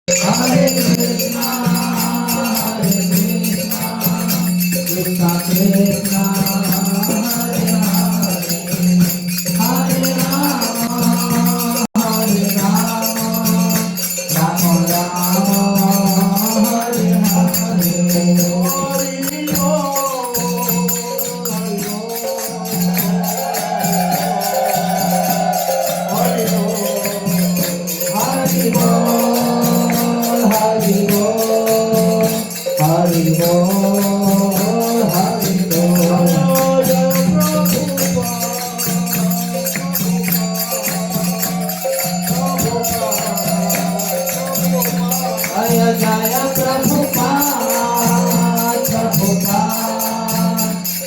Hare Krishna, Hare Krishna, Krishna Krishna, Hare Hare, Hare Rama, Hare Rama, Rama Rama, Hare Hare, Hare Bol, Hare Bol, Hare Bol, Hare Jaya Jaya Prabhupada, Prabhupada,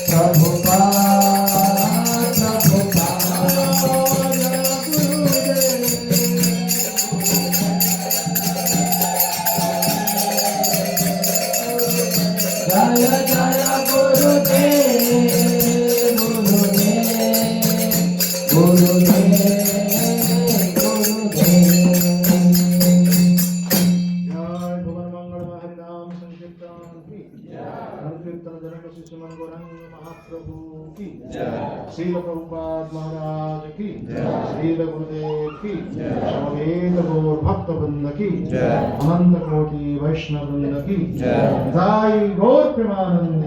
Prabhupada, Prabhupada. Jaya Jaya Gurudev, Gurudev, Gurudev, Srila Prabhupada महाराज की श्रील गुरुदेव की समवेत गौर भक्त वृंद की अनंत कोटि वैष्णव वृंद की जय गौर प्रेमानंद।